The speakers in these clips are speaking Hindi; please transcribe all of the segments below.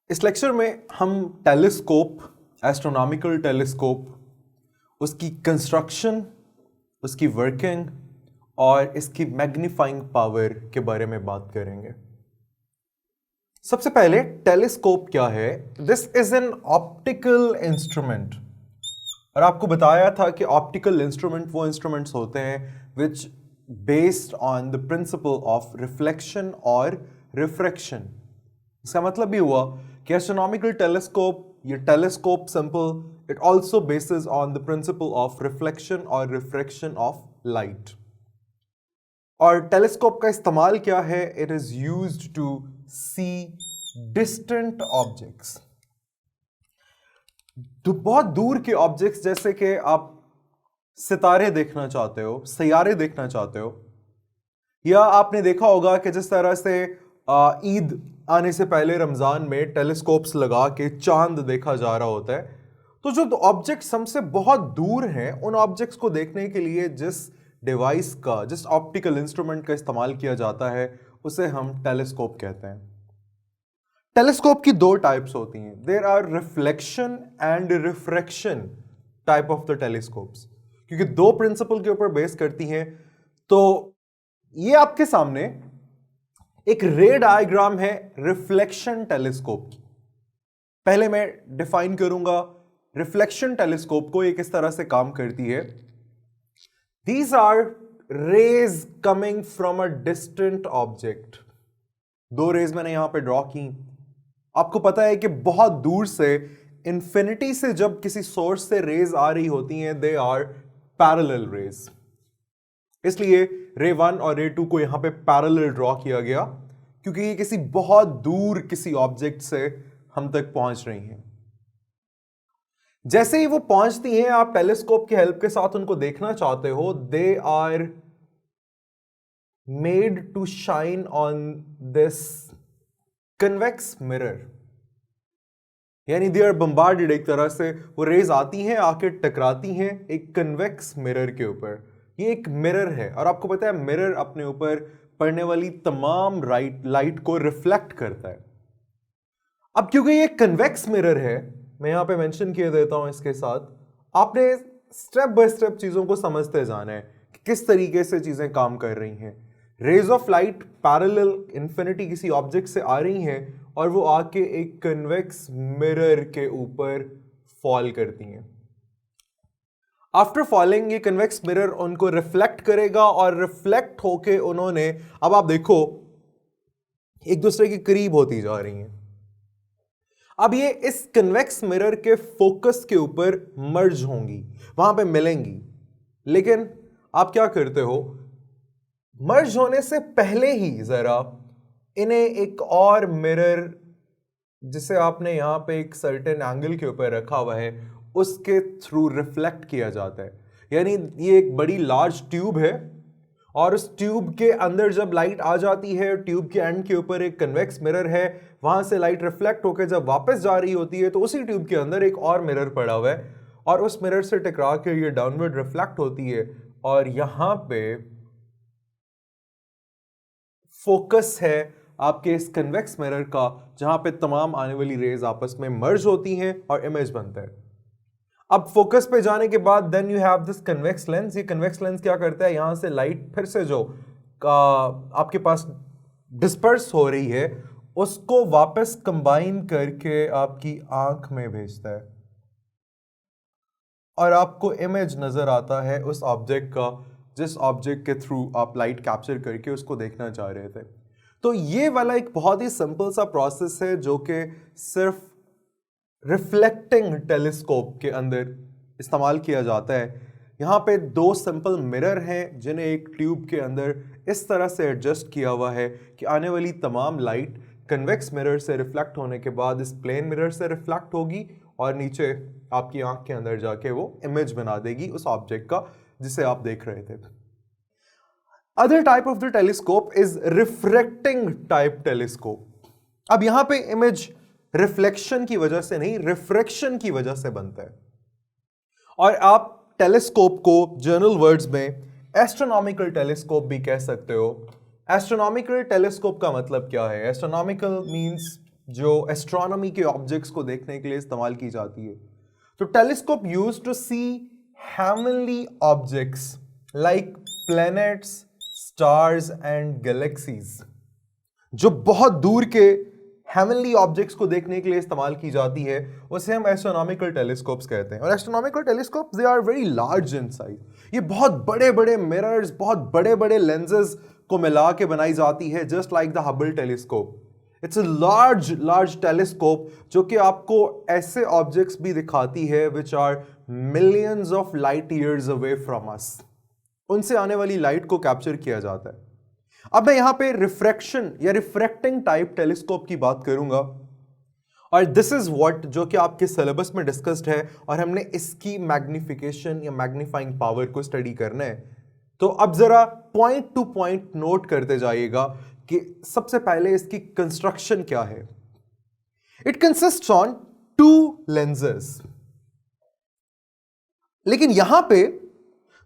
इस लेक्चर में हम टेलीस्कोप, एस्ट्रोनॉमिकल टेलीस्कोप, उसकी कंस्ट्रक्शन, उसकी वर्किंग और इसकी मैग्नीफाइंग पावर के बारे में बात करेंगे। सबसे पहले टेलीस्कोप क्या है? This is an optical instrument. और आपको बताया था कि ऑप्टिकल इंस्ट्रूमेंट वो इंस्ट्रूमेंट्स होते हैं which based on the principle of reflection और रिफ्रैक्शन। इसका मतलब भी हुआ कि एस्ट्रोनॉमिकल टेलीस्कोप, ये telescope simple, it also basis on the principle of reflection और रिफ्रैक्शन ऑफ लाइट। और टेलीस्कोप का इस्तेमाल क्या है? It is used to see distant objects, तो बहुत दूर के ऑब्जेक्ट्स, जैसे कि आप सितारे देखना चाहते हो, सैयारे देखना चाहते हो, या आपने देखा होगा कि जिस तरह से ईद आने से पहले रमजान में टेलीस्कोप्स लगा के चांद देखा जा रहा होता है। तो जो ऑब्जेक्ट्स हमसे बहुत दूर हैं, उन ऑब्जेक्ट्स को देखने के लिए जिस डिवाइस का, जिस ऑप्टिकल इंस्ट्रूमेंट का इस्तेमाल किया जाता है, उसे हम टेलीस्कोप कहते हैं। टेलीस्कोप की दो टाइप्स होती हैं। There are reflection and refraction type of the telescopes, क्योंकि दो प्रिंसिपल के ऊपर बेस करती हैं। तो ये आपके सामने एक रे डायग्राम है रिफ्लेक्शन टेलीस्कोप की। पहले मैं डिफाइन करूंगा रिफ्लेक्शन टेलीस्कोप को, ये किस तरह से काम करती है। These are rays coming from a distant object. दो रेज मैंने यहां पे ड्रॉ की। आपको पता है कि बहुत दूर से, इंफिनिटी से जब किसी सोर्स से रेज आ रही होती हैं, दे आर पैरेलल रेज। इसलिए रे 1 और रे 2 को यहां पे पैरेलल ड्रॉ किया गया, क्योंकि ये किसी बहुत दूर किसी ऑब्जेक्ट से हम तक पहुंच रही हैं। जैसे ही वो पहुंचती हैं, आप टेलीस्कोप की हेल्प के साथ उनको देखना चाहते हो, they are made to shine on this convex mirror, यानी दे आर बम्बार्डेड। एक तरह से वो रेज आती हैं, आके टकराती हैं एक कन्वेक्स मिरर के ऊपर। ये एक मिरर है, और आपको पता है मिरर अपने ऊपर पड़ने वाली तमाम लाइट को रिफ्लेक्ट करता है। अब क्योंकि ये कन्वेक्स मिरर है, मैं यहां पे मेंशन किए देता हूं इसके साथ, आपने स्टेप बाय स्टेप चीजों को समझते जाना है कि किस तरीके से चीजें काम कर रही हैं। Rays of light parallel infinity किसी ऑब्जेक्ट से आ रही हैं, और वो आके एक कन्वेक्स मिरर के ऊपर फॉल करती हैं। आफ्टर फॉलिंग, ये कन्वेक्स मिरर उनको रिफ्लेक्ट करेगा, और रिफ्लेक्ट होके उन्होंने, अब आप देखो, एक दूसरे के करीब होती जा रही हैं। अब ये इस कन्वेक्स मिरर के फोकस के ऊपर मर्ज होंगी, वहां पे मिलेंगी। लेकिन आप क्या करते हो, मर्ज होने से पहले ही जरा इन्हें एक और मिरर, जिसे आपने यहां पे एक सर्टेन एंगल के ऊपर रखा हुआ है, उसके थ्रू रिफ्लेक्ट किया जाता है। यानी ये एक बड़ी लार्ज ट्यूब है, और उस ट्यूब के अंदर जब लाइट आ जाती है, ट्यूब के एंड के ऊपर एक कन्वेक्स मिरर है, वहां से लाइट रिफ्लेक्ट होकर जब वापस जा रही होती है, तो उसी ट्यूब के अंदर एक और मिरर पड़ा हुआ है, और उस मिरर से टकरा के ये डाउनवर्ड रिफ्लेक्ट होती है, और यहां पे फोकस है आपके इस कन्वेक्स मिरर का, जहां पे तमाम आने वाली रेज आपस में मर्ज होती हैं और इमेज बनता है। अब फोकस पे जाने के बाद then you have this convex lens. ये कन्वेक्स लेंस क्या करता है, यहां से लाइट फिर से जो आपके पास डिस्पर्स हो रही है, उसको वापस कंबाइन करके आपकी आंख में भेजता है, और आपको इमेज नजर आता है उस ऑब्जेक्ट का, जिस ऑब्जेक्ट के थ्रू आप लाइट कैप्चर करके उसको देखना चाह रहे थे। तो ये वाला एक बहुत ही सिंपल सा प्रोसेस है, जो कि सिर्फ रिफ्लेक्टिंग टेलीस्कोप के अंदर इस्तेमाल किया जाता है। यहाँ पे दो सिंपल मिरर हैं, जिन्हें एक ट्यूब के अंदर इस तरह से एडजस्ट किया हुआ है कि आने वाली तमाम लाइट कन्वेक्स मिरर से रिफ्लेक्ट होने के बाद इस प्लेन मिरर से रिफ्लेक्ट होगी, और नीचे आपकी आंख के अंदर जाके वो इमेज बना देगी उस ऑब्जेक्ट का जिसे आप देख रहे थे। Other type of the telescope is refracting type telescope. अब यहां पे इमेज रिफ्लेक्शन की वजह से नहीं, रिफ्रैक्शन की वजह से बनता है। और आप टेलीस्कोप को जर्नल वर्ड्स में एस्ट्रोनॉमिकल टेलीस्कोप भी कह सकते हो। एस्ट्रोनॉमिकल टेलीस्कोप का मतलब क्या है? एस्ट्रोनॉमिकल मींस जो एस्ट्रोनॉमी के ऑब्जेक्ट्स को देखने के लिए इस्तेमाल की जाती है। तो telescope used to see heavenly objects like planets, stars and galaxies. जो बहुत दूर के हेवनली ऑब्जेक्ट्स को देखने के लिए इस्तेमाल की जाती है उसे हम एस्ट्रोनॉमिकल टेलीस्कोप्स कहते हैं। और astronomical telescopes they are very large in size. ये बहुत बड़े बड़े मिरर्स, बहुत बड़े बड़े लेंसेज को मिला के बनाई जाती है, just like the Hubble telescope. It's a large telescope जो कि आपको ऐसे ऑब्जेक्ट्स भी दिखाती है which are millions of light years away from us. उनसे आने वाली लाइट को कैप्चर किया जाता है। अब मैं यहां पे रिफ्रैक्शन या रिफ्रैक्टिंग टाइप टेलीस्कोप की बात करूंगा, और दिस इज व्हाट जो कि आपके सिलेबस में डिस्कस्ड है और हमने इसकी मैग्निफिकेशन या मैग्नीफाइंग पावर को स्टडी करना है। तो अब जरा पॉइंट टू पॉइंट नोट करते जाइएगा कि सबसे पहले इसकी कंस्ट्रक्शन क्या है। It consists on 2 lenses. लेकिन यहां पे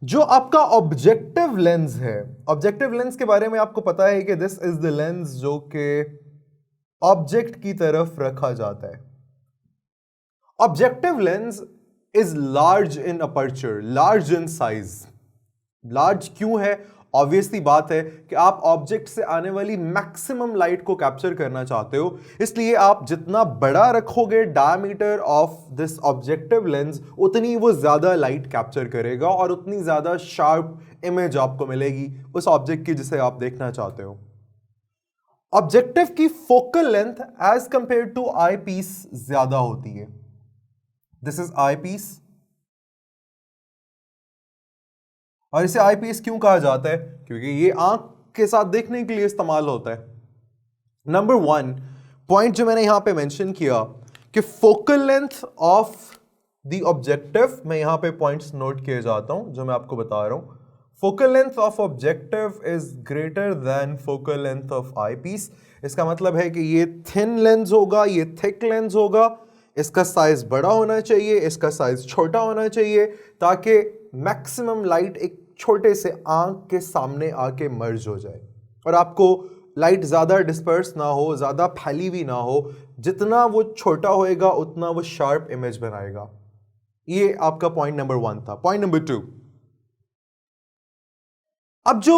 जो आपका ऑब्जेक्टिव लेंस है, ऑब्जेक्टिव लेंस के बारे में आपको पता है कि दिस इज द लेंस जो कि ऑब्जेक्ट की तरफ रखा जाता है। Objective lens is large in aperture, large in size. Large क्यों है? ऑब्वियसली बात है कि आप ऑब्जेक्ट से आने वाली मैक्सिमम लाइट को कैप्चर करना चाहते हो, इसलिए आप जितना बड़ा रखोगे diameter of this objective lens, उतनी वो ज्यादा लाइट कैप्चर करेगा और उतनी ज्यादा शार्प इमेज आपको मिलेगी उस ऑब्जेक्ट की जिसे आप देखना चाहते हो। ऑब्जेक्टिव की focal length as compared to eyepiece ज्यादा होती है। दिस इज आई पीस, और इसे आई पीस क्यों कहा जाता है? क्योंकि ये आंख के साथ देखने के लिए इस्तेमाल होता है। नंबर 1 पॉइंट जो मैंने यहां पे मेंशन किया कि focal length of the objective, मैं यहां पे पॉइंट्स नोट किए जाता हूं जो मैं आपको बता रहा हूं। Focal length of objective is greater than focal length of eyepiece. इसका मतलब है कि ये थिन लेंस होगा, ये थिक लेंस होगा, इसका साइज बड़ा होना चाहिए, इसका साइज छोटा होना चाहिए, ताकि मैक्सिमम लाइट एक छोटे से आंख के सामने आके मर्ज हो जाए और आपको लाइट ज्यादा डिस्पर्स ना हो, ज्यादा फैली भी ना हो। जितना वो छोटा होएगा उतना वो शार्प इमेज बनाएगा। ये आपका पॉइंट नंबर 1 था। पॉइंट नंबर 2, अब जो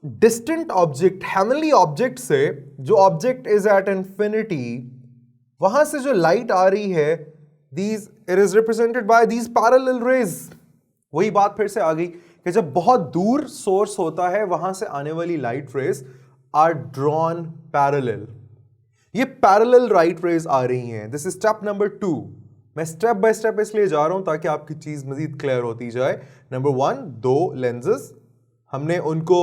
डिस्टेंट ऑब्जेक्ट, हेवनली ऑब्जेक्ट से जो ऑब्जेक्ट इज एट इंफिनिटी, वहां से जो लाइट आ रही है, these it is represented by these parallel raise. वही बात फिर से आ गई कि जब बहुत दूर सोर्स होता है वहां से आने वाली light rays are drawn parallel. ये पैरेलल लाइट रेज आ रही हैं। This is step number 2। मैं स्टेप बाय स्टेप इसलिए जा रहा हूं ताकि आपकी चीज मजीद क्लियर होती जाए। नंबर 1, 2 लेंसेज, हमने उनको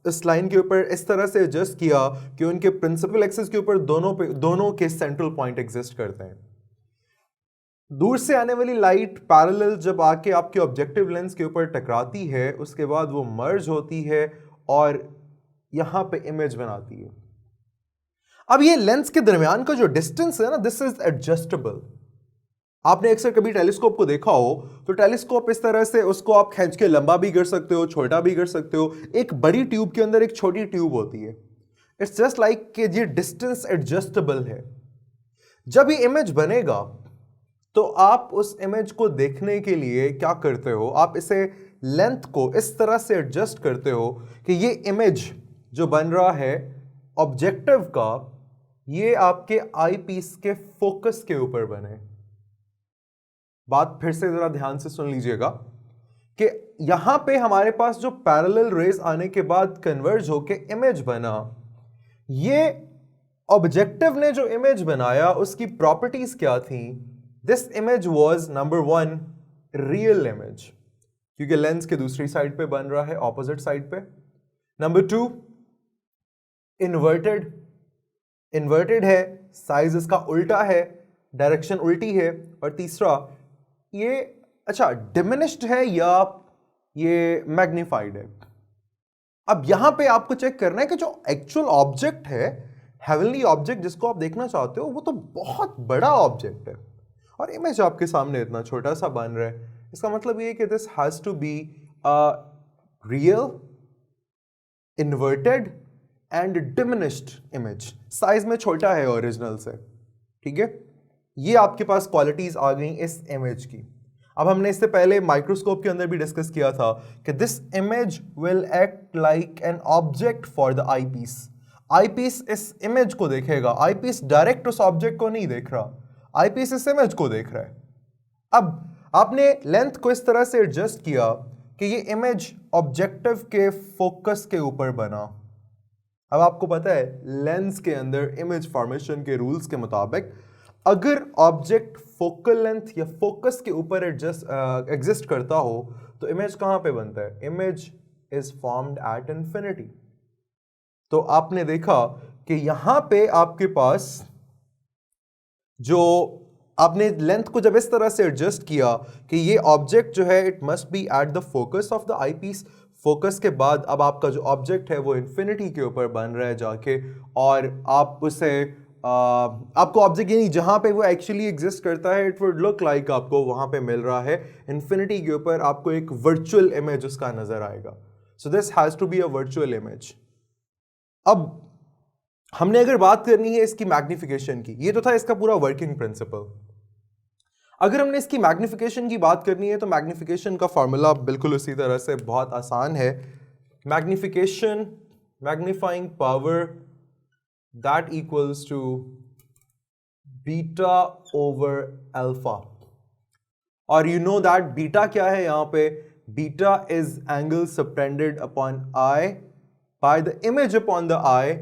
इस लाइन के ऊपर इस तरह से एडजस्ट किया कि उनके प्रिंसिपल एक्सिस के ऊपर दोनों के सेंट्रल पॉइंट एग्जिस्ट करते हैं। दूर से आने वाली लाइट पैरेलल जब आके आपके ऑब्जेक्टिव लेंस के ऊपर टकराती है, उसके बाद वो मर्ज होती है और यहां पे इमेज बनाती है। अब ये लेंस के दरमियान का जो डिस्टेंस है ना, दिस इज एडजस्टेबल। आपने अक्सर कभी टेलीस्कोप को देखा हो तो टेलीस्कोप इस तरह से उसको आप खींच के लंबा भी कर सकते हो, छोटा भी कर सकते हो। एक बड़ी ट्यूब के अंदर एक छोटी ट्यूब होती है। इट्स जस्ट लाइक कि ये डिस्टेंस एडजस्टेबल है। जब ये इमेज बनेगा तो आप उस इमेज को देखने के लिए क्या करते हो, आप इसे लेंथ को इस तरह से एडजस्ट करते हो कि ये इमेज जो बन रहा है ऑब्जेक्टिव का, ये आपके आई पीस के फोकस के ऊपर बने। बात फिर से जरा ध्यान से सुन लीजिएगा कि यहां पे हमारे पास जो पैरेलल रेज आने के बाद कन्वर्ज होके इमेज बना, ये ऑब्जेक्टिव ने जो इमेज बनाया उसकी प्रॉपर्टीज क्या थी? This image was number 1 real image, क्योंकि लेंस के दूसरी साइड पे बन रहा है, ऑपोजिट साइड पे। नंबर 2 इन्वर्टेड, इन्वर्टेड है, साइज इसका उल्टा है, डायरेक्शन उल्टी है। और तीसरा ये डिमिनिश्ड है या ये मैग्नीफाइड है। अब यहां पे आपको चेक करना है कि जो एक्चुअल ऑब्जेक्ट है, हेवनली ऑब्जेक्ट जिसको आप देखना चाहते हो, वो तो बहुत बड़ा ऑब्जेक्ट है और इमेज आपके सामने इतना छोटा सा बन रहा है। इसका मतलब ये कि this has to be real, inverted and diminished image, size में छोटा है ओरिजिनल से, ठीक है। ये आपके पास क्वालिटीज आ गई इस इमेज की। अब हमने इससे पहले माइक्रोस्कोप के अंदर भी डिस्कस किया था कि this image will act like an object for the eyepiece. Eyepiece इस इमेज को देखेगा, आईपीस डायरेक्ट उस ऑब्जेक्ट को नहीं देख रहा, आईपीस इस इमेज को देख रहा है। अब आपने लेंथ को इस तरह से एडजस्ट किया कि ये इमेज ऑब्जेक्टिव के फोकस के ऊपर बना। अब आपको पता है लेंस के अंदर इमेज फॉर्मेशन के रूल्स के मुताबिक अगर ऑब्जेक्ट फोकल लेंथ या फोकस के ऊपर एग्जिस्ट करता हो तो इमेज कहां पे बनता है? Image is formed at infinity. तो आपने देखा कि यहां पे आपके पास जो आपने लेंथ को जब इस तरह से एडजस्ट किया कि ये ऑब्जेक्ट जो है it must be at the focus of the eyepiece, focus के बाद अब आपका जो ऑब्जेक्ट है वो इन्फिनिटी के ऊपर बन रहा है जाके, और आप उसे आपको ऑब्जेक्ट यानी जहां पे वो एक्चुअली एग्जिस्ट करता है इट वुड लुक लाइक आपको वहां पे मिल रहा है इन्फिनिटी के ऊपर, आपको एक वर्चुअल इमेज उसका नजर आएगा। So this has to be a virtual image. अब हमने अगर बात करनी है इसकी मैग्निफिकेशन की, ये तो था इसका पूरा वर्किंग प्रिंसिपल। अगर हमने इसकी मैग्निफिकेशन की बात करनी है तो मैग्निफिकेशन का फॉर्मूला बिल्कुल उसी तरह से बहुत आसान है। Magnification, magnifying power that equals to beta over alpha, और you know that beta क्या है यहाँ पे? Beta is angle subtended upon eye by the image upon the eye,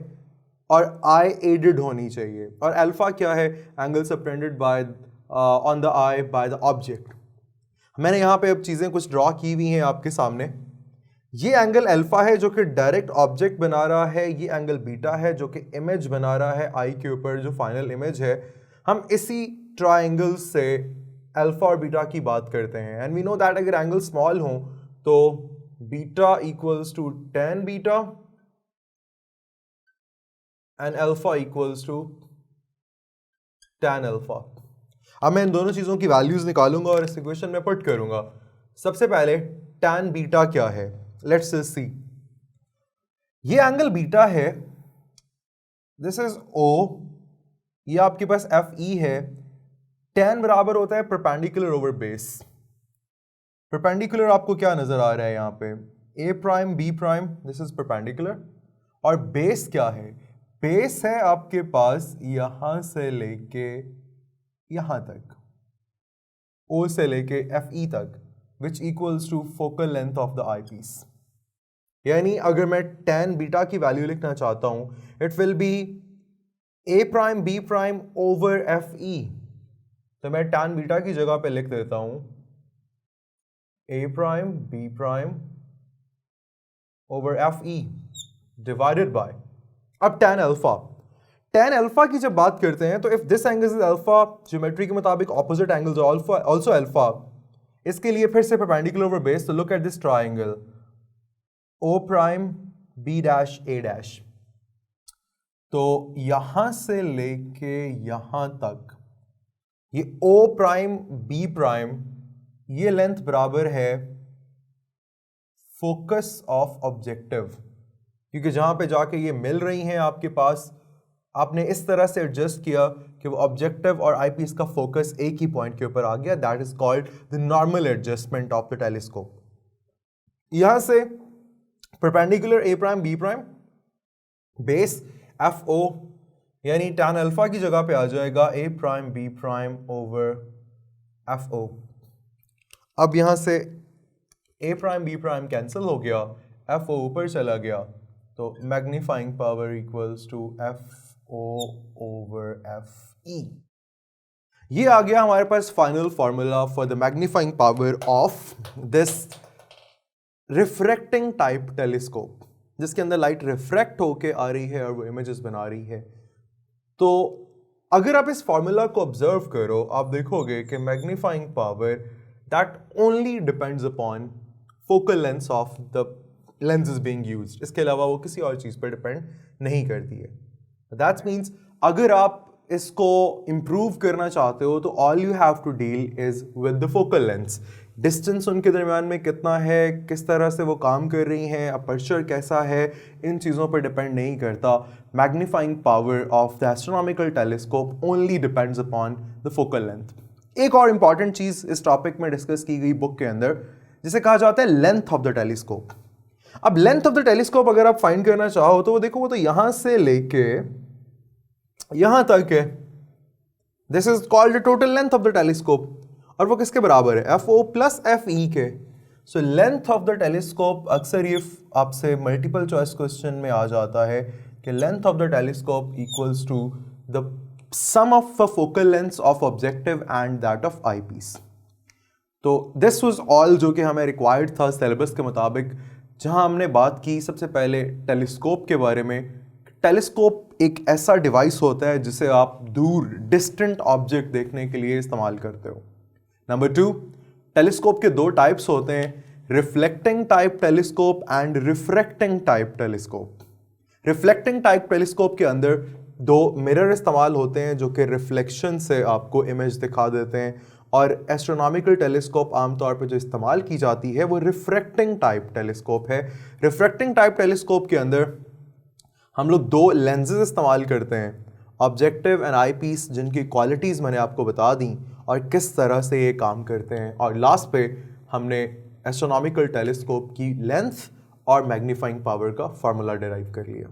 और eye aided होनी चाहिए, और alpha क्या है? Angle subtended by on the eye by the object। मैंने यहाँ पे अब चीज़ें कुछ ड्रॉ की हुई हैं आपके सामने। ये एंगल अल्फा है जो कि डायरेक्ट ऑब्जेक्ट बना रहा है, ये एंगल बीटा है जो कि इमेज बना रहा है आई के ऊपर, जो फाइनल इमेज है। हम इसी ट्राइंगल से अल्फा और बीटा की बात करते हैं, एंड वी नो दैट अगर एंगल स्मॉल हो तो beta equals to tan beta and alpha equals to tan alpha. अब मैं इन दोनों चीज़ों की वैल्यूज निकालूंगा और इस इक्वेशन में पुट करूंगा। सबसे पहले tan बीटा क्या है? Let's see. ये एंगल बीटा है, दिस इज O, ये आपके पास FE है। tan बराबर होता है परपेंडिकुलर ओवर बेस। परपेंडिकुलर आपको क्या नजर आ रहा है यहाँ पे? A prime B prime, this is perpendicular. और बेस क्या है? बेस है आपके पास यहां से लेके यहां तक, O से लेके FE तक, which equals to focal length of the eyepiece. यानी अगर मैं tan बीटा की वैल्यू लिखना चाहता हूं it will be A prime B prime over FE, तो मैं tan बीटा की जगह पे लिख देता हूं A prime B prime over FE divided by, अब tan अल्फा। tan अल्फा की जब बात करते हैं तो if this angle is alpha, geometry के मुताबिक opposite angles are also alpha. इसके लिए फिर से परपेंडिकुलर ओवर बेस, तो look at this triangle O prime B dash A dash. तो यहां से लेके यहां तक ये O प्राइम B प्राइम, ये लेंथ बराबर है फोकस ऑफ ऑब्जेक्टिव, क्योंकि जहां पे जाके ये मिल रही हैं आपके पास, आपने इस तरह से एडजस्ट किया कि वो ऑब्जेक्टिव और आईपीस का फोकस एक ही पॉइंट के ऊपर आ गया। That is called the normal adjustment of the telescope. यहां से perpendicular A prime B prime, base FO, यानी tan अल्फा की जगह पे आ जाएगा A prime B prime over FO। अब यहां से A prime B prime cancel हो गया, FO ऊपर चला गया, तो magnifying power equals to FO over FE। ये आ गया हमारे पास final formula for the magnifying power of this refracting type telescope, जिसके अंदर लाइट रिफ्रैक्ट होके आ रही है और वो इमेजेस बना रही है। तो अगर आप इस फॉर्मूला को ऑब्जर्व करो, आप देखोगे कि magnifying power that only depends upon focal length of the lens is being used, इसके अलावा वो किसी और चीज पर डिपेंड नहीं करती है। दैट मीन्स अगर आप इसको इंप्रूव करना चाहते हो तो all you have to deal is with the focal length. Distance उनके दरमियान में कितना है, किस तरह से वो काम कर रही हैं, अपर्चर कैसा है, इन चीज़ों पर डिपेंड नहीं करता। Magnifying power of the astronomical telescope only depends upon the focal length. एक और इंपॉर्टेंट चीज़ इस टॉपिक में डिस्कस की गई बुक के अंदर, जिसे कहा जाता है लेंथ ऑफ द टेलीस्कोप। अब लेंथ ऑफ द टेलीस्कोप अगर आप फाइंड करना चाहो तो वो देखो, वो तो यहां से लेके यहां तक है। This is called the total length of the telescope, और वो किसके बराबर है, FO प्लस FE के। So length of the telescope अक्सर ये आपसे मल्टीपल चॉइस क्वेश्चन में आ जाता है कि length of the telescope equals to the sum of the focal length of objective and that of eyepiece. तो दिस वाज ऑल जो कि हमें रिक्वायर्ड था सिलेबस के मुताबिक, जहां हमने बात की सबसे पहले टेलीस्कोप के बारे में। टेलीस्कोप एक ऐसा डिवाइस होता है जिसे आप दूर डिस्टेंट ऑब्जेक्ट देखने के लिए इस्तेमाल करते हो। नंबर 2, टेलीस्कोप के 2 टाइप्स होते हैं, reflecting type telescope and refracting type telescope. Reflecting type telescope के अंदर 2 मिरर इस्तेमाल होते हैं जो कि रिफ्लेक्शन से आपको इमेज दिखा देते हैं, और एस्ट्रोनॉमिकल टेलीस्कोप आमतौर पर जो इस्तेमाल की जाती है वो रिफ्रैक्टिंग टाइप टेलीस्कोप है। रिफ्रैक्टिंग टाइप टेलीस्कोप के अंदर हम लोग 2 लेंसेज इस्तेमाल करते हैं, ऑब्जेक्टिव एंड आई पीस, जिनकी क्वालिटीज़ मैंने आपको बता दी और किस तरह से ये काम करते हैं। और लास्ट पे हमने एस्ट्रोनॉमिकल टेलीस्कोप की लेंथ और मैग्नीफाइंग पावर का फार्मूला डिराइव कर लिया।